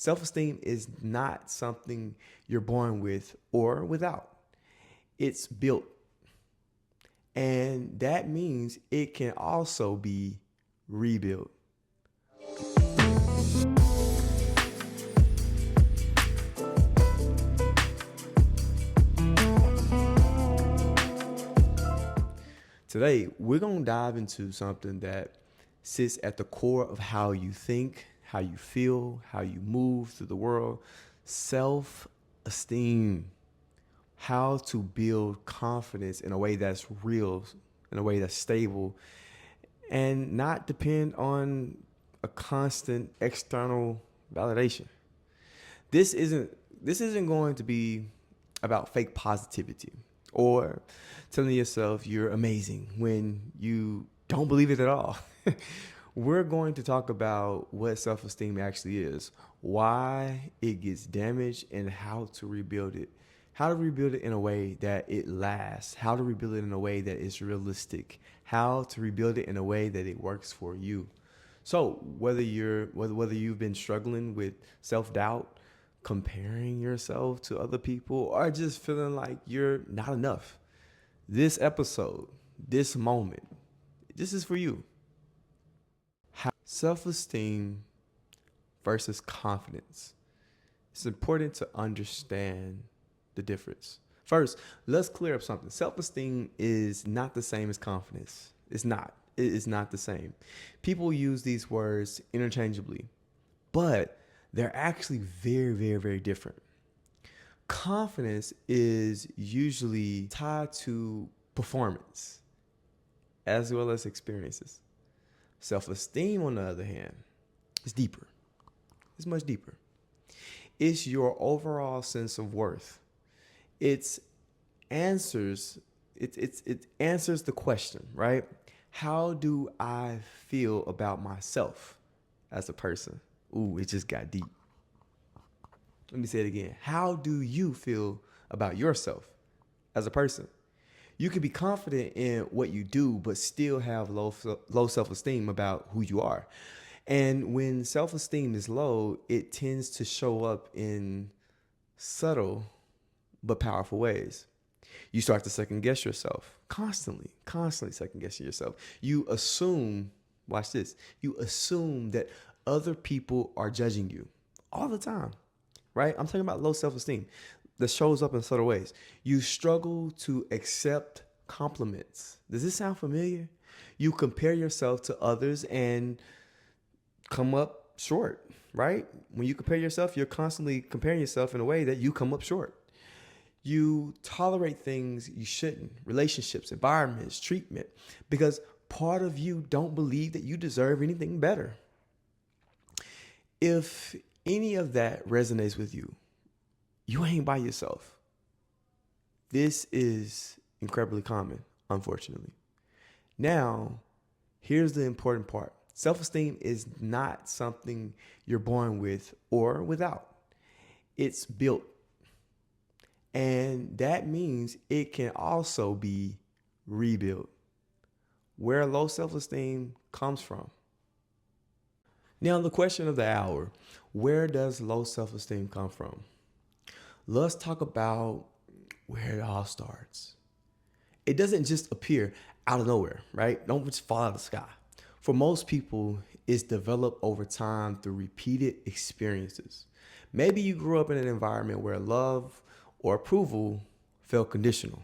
Self-esteem is not something you're born with or without. It's built. And that means it can also be rebuilt. Today, we're going to dive into something that sits at the core of how you think, how you feel, how you move through the world. Self-esteem. How to build confidence in a way that's real, in a way that's stable, and not depend on a constant external validation. This isn't this isn't going to be about fake positivity or telling yourself you're amazing when you don't believe it at all. We're going to talk about what self-esteem actually is, why it gets damaged, and how to rebuild it. How to rebuild it in a way that it lasts, how to rebuild it in a way that is realistic, how to rebuild it in a way that it works for you. So whether you've been struggling with self-doubt, comparing yourself to other people, or just feeling like you're not enough, this episode, this moment, this is for you. Self-esteem versus confidence. It's important to understand the difference. First, let's clear up something. Self-esteem is not the same as confidence. It's not. It is not the same. People use these words interchangeably, but they're actually very, very, very different. Confidence is usually tied to performance as well as experiences. Self-esteem, on the other hand, is deeper. It's much deeper. It's your overall sense of worth. It answers the question, right? How do I feel about myself as a person? Ooh, it just got deep. Let me say it again. How do you feel about yourself as a person? You can be confident in what you do, but still have low self-esteem about who you are. And when self-esteem is low, it tends to show up in subtle but powerful ways. You start to second guess yourself constantly second guessing yourself. You assume, watch this, you assume that other people are judging you all the time, right? I'm talking about low self-esteem that shows up in subtle ways. You struggle to accept compliments. Does this sound familiar? You compare yourself to others and come up short, right? When you compare yourself, you're constantly comparing yourself in a way that you come up short. You tolerate things you shouldn't, relationships, environments, treatment, because part of you don't believe that you deserve anything better. If any of that resonates with you, you ain't by yourself. This is incredibly common, unfortunately. Now, here's the important part. Self-esteem is not something you're born with or without. It's built. And that means it can also be rebuilt. Where low self-esteem comes from. Now, the question of the hour, where does low self-esteem come from? Let's talk about where it all starts. It doesn't just appear out of nowhere, right? Don't just fall out of the sky. For most people, it's developed over time through repeated experiences. Maybe you grew up in an environment where love or approval felt conditional.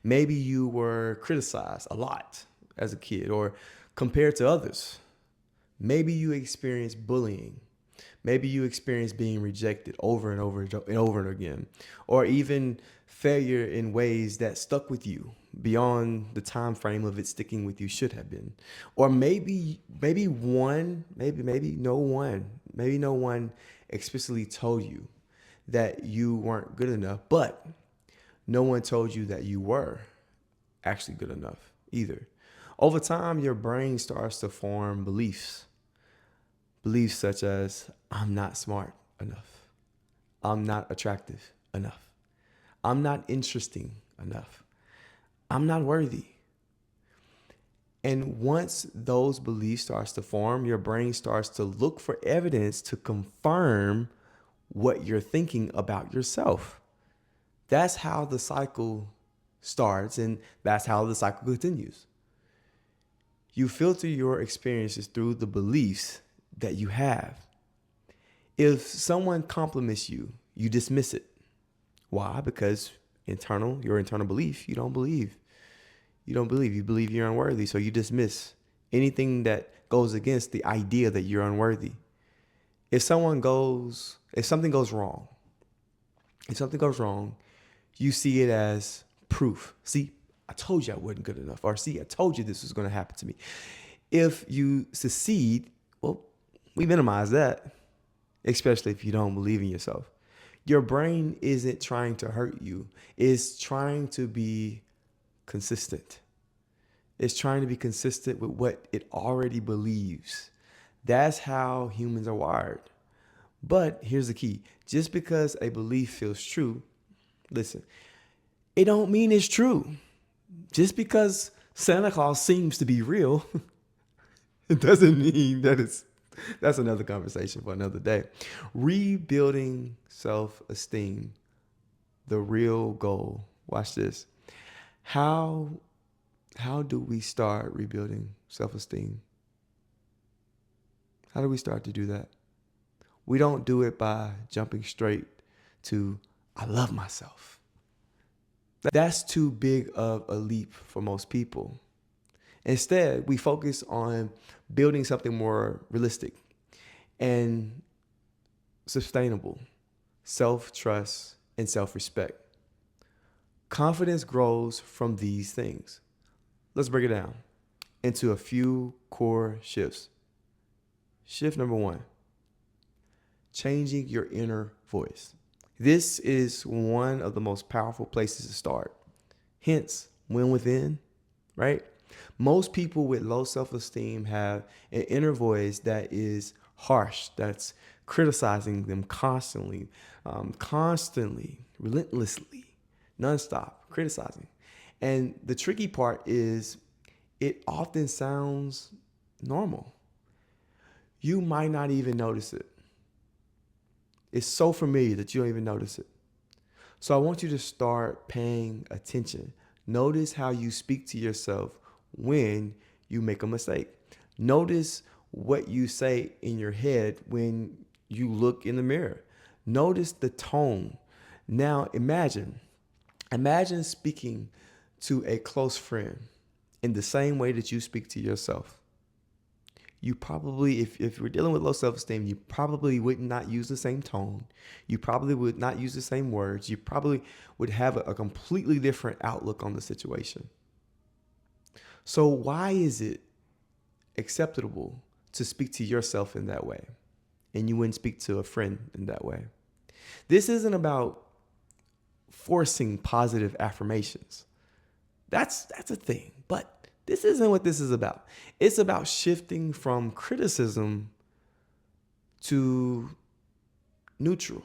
Maybe you were criticized a lot as a kid or compared to others. Maybe you experienced bullying. Maybe you experienced being rejected over and over and over and again, or even failure in ways that stuck with you beyond the time frame of it sticking with you should have been. Or maybe no one explicitly told you that you weren't good enough, but no one told you that you were actually good enough either. Over time, your brain starts to form beliefs such as, I'm not smart enough. I'm not attractive enough. I'm not interesting enough. I'm not worthy. And once those beliefs starts to form, your brain starts to look for evidence to confirm what you're thinking about yourself. That's how the cycle starts, and that's how the cycle continues. You filter your experiences through the beliefs that you have. If someone compliments you, you dismiss it. Why? Because your internal belief, you don't believe. You don't believe. You believe you're unworthy, so you dismiss anything that goes against the idea that you're unworthy. If something goes wrong, you see it as proof. See, I told you I wasn't good enough. Or see, I told you this was going to happen to me. If you succeed, well, we minimize that, especially if you don't believe in yourself. Your brain isn't trying to hurt you. It's trying to be consistent. It's trying to be consistent with what it already believes. That's how humans are wired. But here's the key. Just because a belief feels true, listen, it don't mean it's true. Just because Santa Claus seems to be real, it doesn't mean that's another conversation for another day. Rebuilding self-esteem, the real goal. Watch this. How do we start rebuilding self-esteem? How do we start to do that? We don't do it by jumping straight to, I love myself. That's too big of a leap for most people. Instead, we focus on building something more realistic and sustainable: self-trust and self-respect. Confidence grows from these things. Let's break it down into a few core shifts. Shift number 1, changing your inner voice. This is one of the most powerful places to start. Hence, when within, right? Most people with low self-esteem have an inner voice that is harsh, that's criticizing them constantly, relentlessly, nonstop, criticizing. And the tricky part is it often sounds normal. You might not even notice it. It's so familiar that you don't even notice it. So I want you to start paying attention. Notice how you speak to yourself when you make a mistake. Notice what you say in your head when you look in the mirror. Notice the tone. Now imagine speaking to a close friend in the same way that you speak to yourself. You probably, if you're dealing with low self-esteem, you probably would not use the same tone. You probably would not use the same words. You probably would have a completely different outlook on the situation. So why is it acceptable to speak to yourself in that way, and you wouldn't speak to a friend in that way? This isn't about forcing positive affirmations. That's a thing, but this isn't what this is about. It's about shifting from criticism to neutral.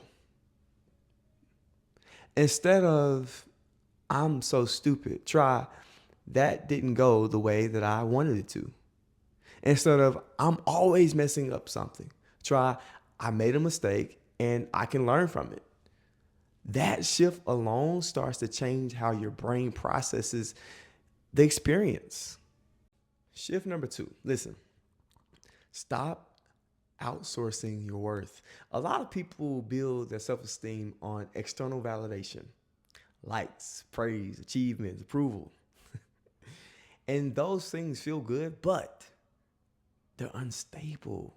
Instead of, I'm so stupid, try, that didn't go the way that I wanted it to. Instead of, I'm always messing up something, try, I made a mistake and I can learn from it. That shift alone starts to change how your brain processes the experience. Shift number 2, listen, stop outsourcing your worth. A lot of people build their self-esteem on external validation, likes, praise, achievements, approval. And those things feel good, but they're unstable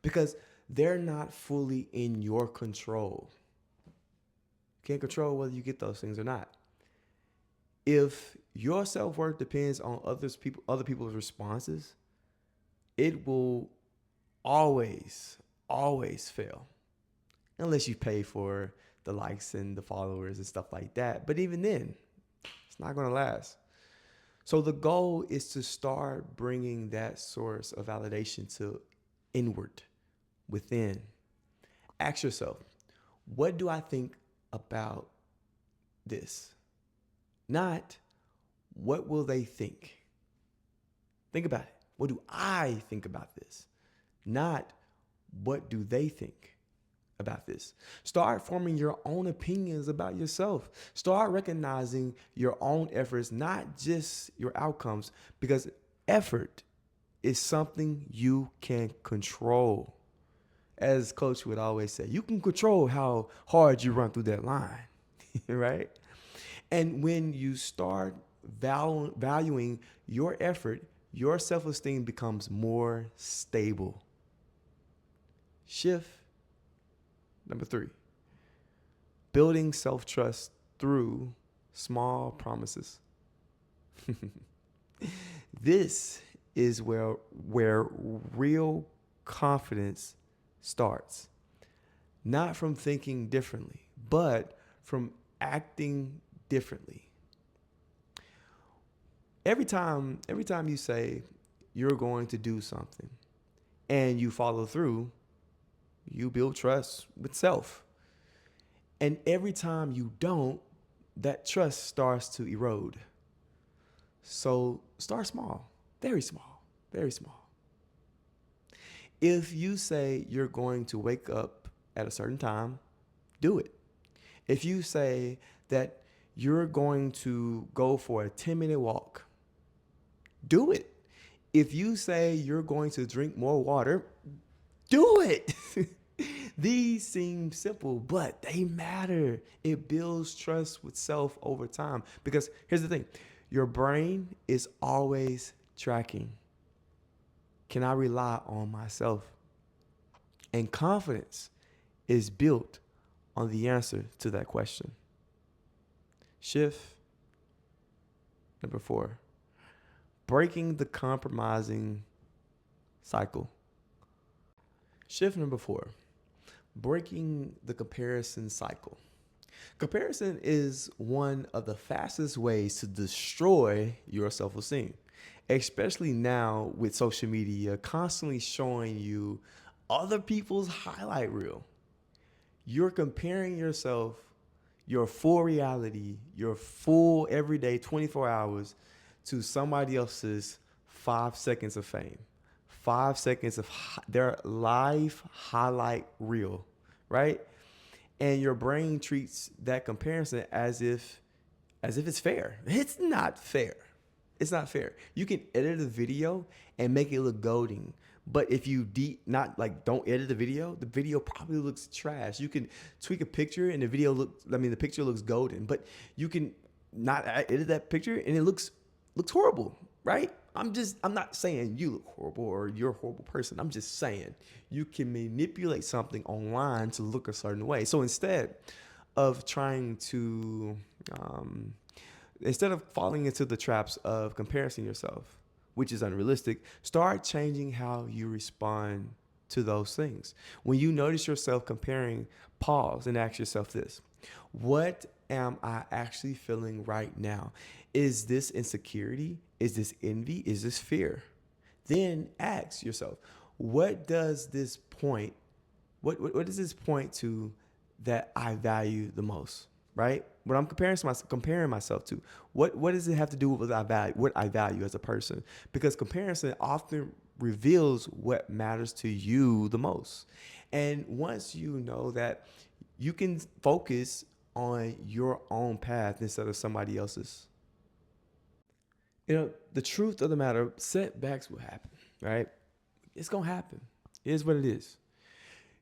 because they're not fully in your control. You can't control whether you get those things or not. If your self-worth depends on other people's responses, it will always fail. Unless you pay for the likes and the followers and stuff like that. But even then, it's not going to last. So the goal is to start bringing that source of validation to inward, within. Ask yourself, what do I think about this? Not, what will they think? Think about it. What do I think about this? Not what do they think about this. Start forming your own opinions about yourself. Start recognizing your own efforts, not just your outcomes, because effort is something you can control. As coach would always say, you can control how hard you run through that line, right? And when you start valuing your effort, your self-esteem becomes more stable. Shift number 3, building self-trust through small promises. This is where real confidence starts. Not from thinking differently, but from acting differently. Every time you say you're going to do something and you follow through, you build trust with self. And every time you don't, that trust starts to erode. So start small, very small, very small. If you say you're going to wake up at a certain time, do it. If you say that you're going to go for a 10-minute walk, do it. If you say you're going to drink more water, do it. These seem simple, but they matter. It builds trust with self over time. Because here's the thing, your brain is always tracking. Can I rely on myself? And confidence is built on the answer to that question. Shift number 4, breaking the compromising cycle. Shift number 4, breaking the comparison cycle. Comparison is one of the fastest ways to destroy your self-esteem, especially now with social media constantly showing you other people's highlight reel. You're comparing yourself, your full reality, your full everyday 24 hours to somebody else's 5 seconds of fame, 5 seconds of their live highlight reel, right? And your brain treats that comparison as if it's fair. It's not fair. It's not fair. You can edit a video and make it look goading. But if you don't edit the video probably looks trash. You can tweak a picture and the picture looks golden, but you can not edit that picture and it looks horrible, right? I'm not saying you look horrible or you're a horrible person. I'm just saying you can manipulate something online to look a certain way. So instead of trying to, instead of falling into the traps of comparing yourself, which is unrealistic, start changing how you respond to those things. When you notice yourself comparing, pause and ask yourself this: what am I actually feeling right now? Is this insecurity? Is this envy? Is this fear? Then ask yourself, what does this point to that I value the most? Right? When I'm comparing myself to, what does it have to do with what I value as a person? Because comparison often reveals what matters to you the most. And once you know that, you can focus on your own path instead of somebody else's. The truth of the matter, setbacks will happen, right? It's going to happen. It is what it is.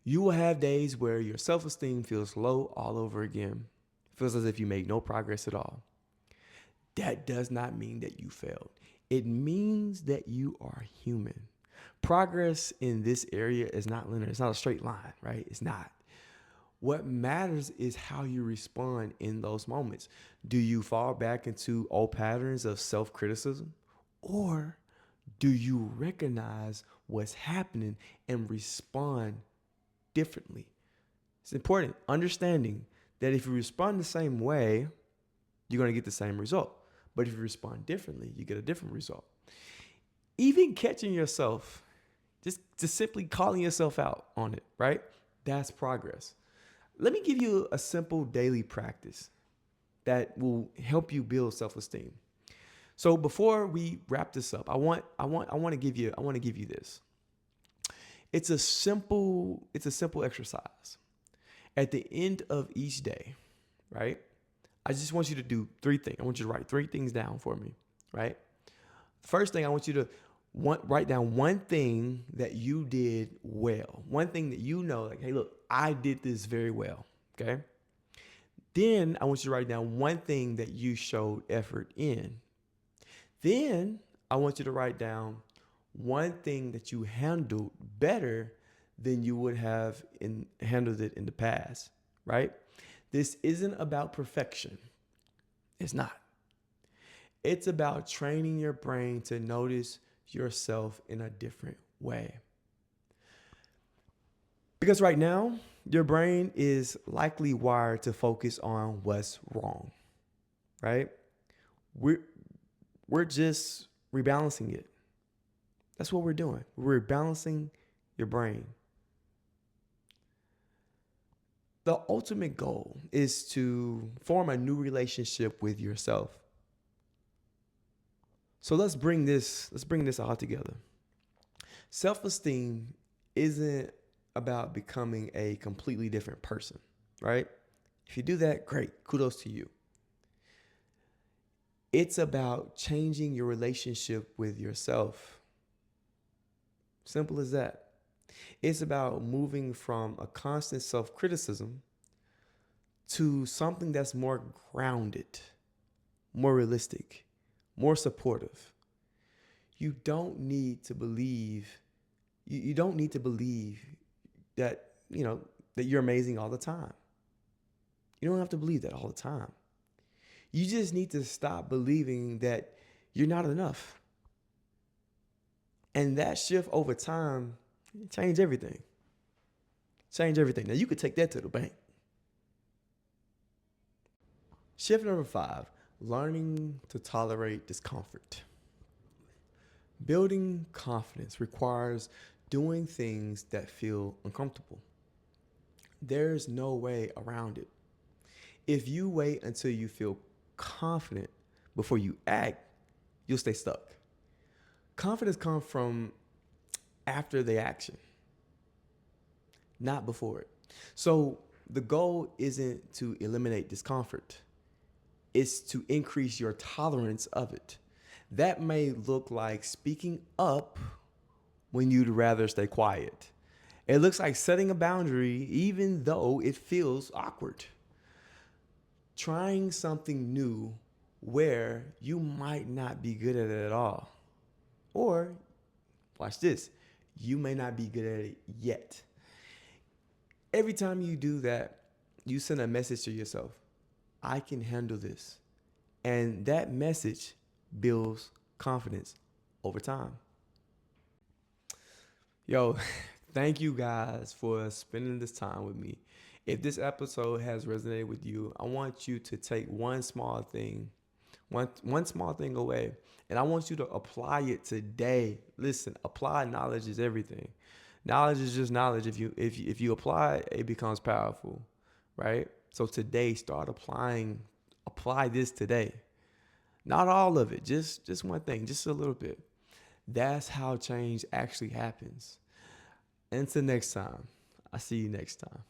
You will have days where your self-esteem feels low all over again. Feels as if you made no progress at all. That does not mean that you failed. It means that you are human. Progress in this area is not linear. It's not a straight line, right? It's not. What matters is how you respond in those moments. Do you fall back into old patterns of self-criticism? Or do you recognize what's happening and respond differently? It's important understanding that if you respond the same way, you're going to get the same result. But if you respond differently, you get a different result. Even catching yourself, just simply calling yourself out on it, right? That's progress. Let me give you a simple daily practice that will help you build self-esteem. So before we wrap this up, I want to give you this. It's a simple exercise. At the end of each day, right? I just want you to do three things. I want you to write three things down for me, right? First thing, I want you to write down one thing that you did well. One thing that you know, like, hey, look, I did this very well. Okay. Then I want you to write down one thing that you showed effort in. Then I want you to write down one thing that you handled better than you would have handled it in the past, right? This isn't about perfection. It's not. It's about training your brain to notice yourself in a different way. Because right now, your brain is likely wired to focus on what's wrong, right? We're, we're just rebalancing it. That's what we're doing. We're rebalancing your brain. The ultimate goal is to form a new relationship with yourself. So let's bring this all together. Self-esteem isn't about becoming a completely different person, right? If you do that, great. Kudos to you. It's about changing your relationship with yourself. Simple as that. It's about moving from a constant self-criticism to something that's more grounded, more realistic, more supportive. You don't need to believe you don't need to believe that, that you're amazing all the time. You don't have to believe that all the time. You just need to stop believing that you're not enough. And that shift over time change everything. Change everything. Now you could take that to the bank. Shift number 5, learning to tolerate discomfort. Building confidence requires doing things that feel uncomfortable. There's no way around it. If you wait until you feel confident before you act, you'll stay stuck. Confidence comes from after the action, not before it. So the goal isn't to eliminate discomfort, it's to increase your tolerance of it. That may look like speaking up when you'd rather stay quiet. It looks like setting a boundary even though it feels awkward. Trying something new where you might not be good at it at all. Or, watch this, you may not be good at it yet. Every time you do that, you send a message to yourself: I can handle this. And that message builds confidence over time. Yo, thank you guys for spending this time with me. If this episode has resonated with you, I want you to take one small thing away, and I want you to apply it today. Listen, apply knowledge is everything. Knowledge is just knowledge. If you apply it, it becomes powerful, right? So today, apply this today. Not all of it, just one thing, just a little bit. That's how change actually happens. Until next time, I'll see you next time.